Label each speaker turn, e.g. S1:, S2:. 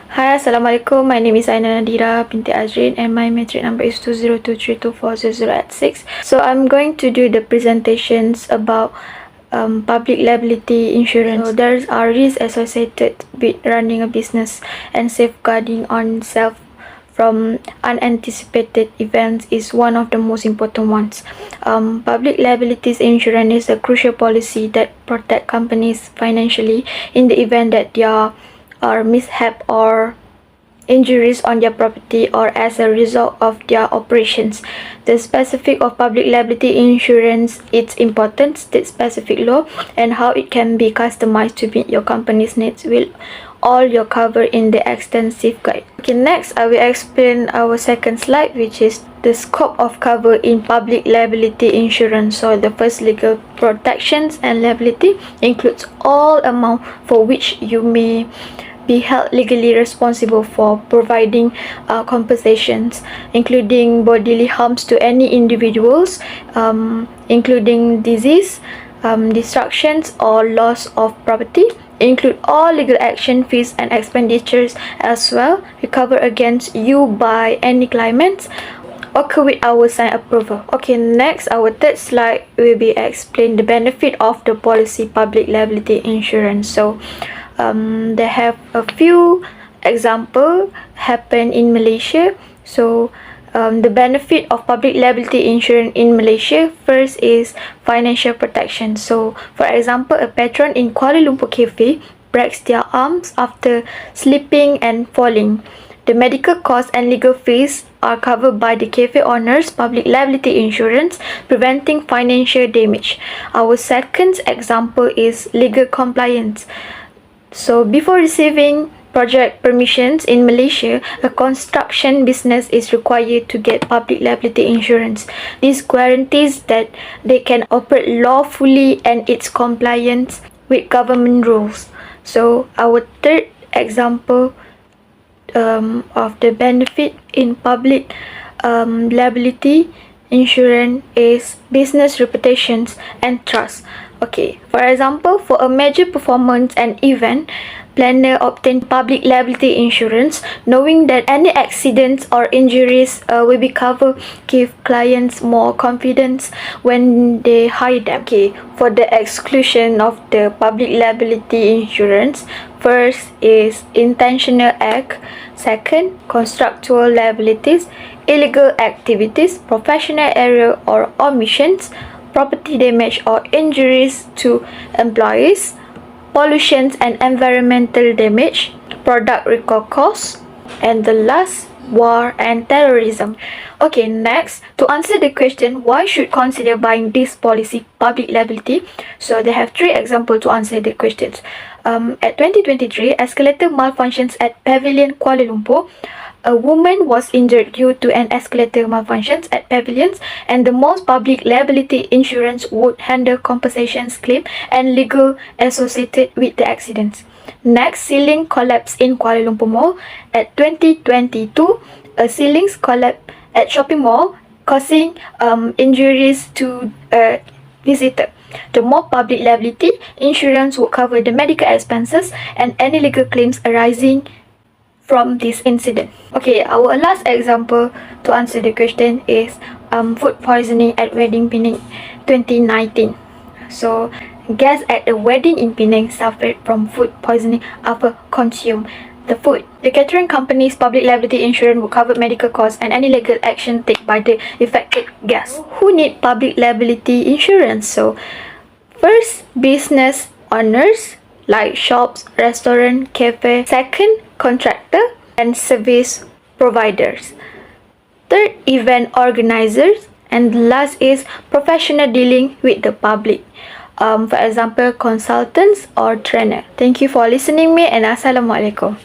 S1: Hi, Assalamualaikum. My name is Aina Nadira binti Azrin and my metric number is 20232400086. So I'm going to do the presentations about public liability insurance. So there are risks associated with running a business, and safeguarding on self from unanticipated events is one of the most important ones. Public liability insurance is a crucial policy that protects companies financially in the event that there are mishap or injuries on their property or as a result of their operations. The specific of public liability insurance, its importance, the specific law, and how it can be customized to meet your company's needs will all your cover in the extensive guide. Okay, next I will explain our second slide, which is the scope of cover in public liability insurance. So the first, legal protections and liability includes all amount for which you may be held legally responsible for providing compensations, including bodily harms to any individuals, including disease, destructions or loss of property, include all legal action fees and expenditures as well, recover against you by any claimants occur with our sign approval. Okay, next our third slide will be explain the benefit of the policy public liability insurance. So they have a few example happen in Malaysia. So the benefit of public liability insurance in Malaysia, first is financial protection. So for example, a patron in Kuala Lumpur cafe breaks their arms after slipping and falling. The medical costs and legal fees are covered by the cafe owner's public liability insurance, preventing financial damage. Our second example is legal compliance. So before receiving project permissions in Malaysia, a construction business is required to get public liability insurance. This guarantees that they can operate lawfully and its compliance with government rules. So our third example of the benefit in public liability insurance is business reputations and trust. Okay, for example, for a major performance and event, planner obtain public liability insurance, knowing that any accidents or injuries will be covered, give clients more confidence when they hire them. Okay, for the exclusion of the public liability insurance, first is intentional act, second, contractual liabilities, illegal activities, professional error or omissions, property damage or injuries to employees, pollution and environmental damage, product recall costs, and the last, war and terrorism. Okay, next, to answer the question why should consider buying this policy public liability, so they have three examples to answer the questions. At 2023, escalator malfunctions at Pavilion Kuala Lumpur. A woman was injured due to an escalator malfunctions at Pavilions, and the mall's public liability insurance would handle compensations claim and legal associated with the accidents. Next, ceiling collapse in Kuala Lumpur Mall. At 2022, a ceilings collapse at shopping mall, causing injuries to a visitor. The mall public liability insurance would cover the medical expenses and any legal claims arising from this incident. Okay, our last example to answer the question is food poisoning at wedding Penang 2019. So guests at a wedding in Penang suffered from food poisoning after consume the food. The catering company's public liability insurance will cover medical costs and any legal action taken by the affected guests. Who need public liability insurance? So first, business owners like shops, restaurant, cafe. Second, contractor and service providers. Third, event organizers. And last is professional dealing with the public. For example, consultants or trainer. Thank you for listening me and Assalamualaikum.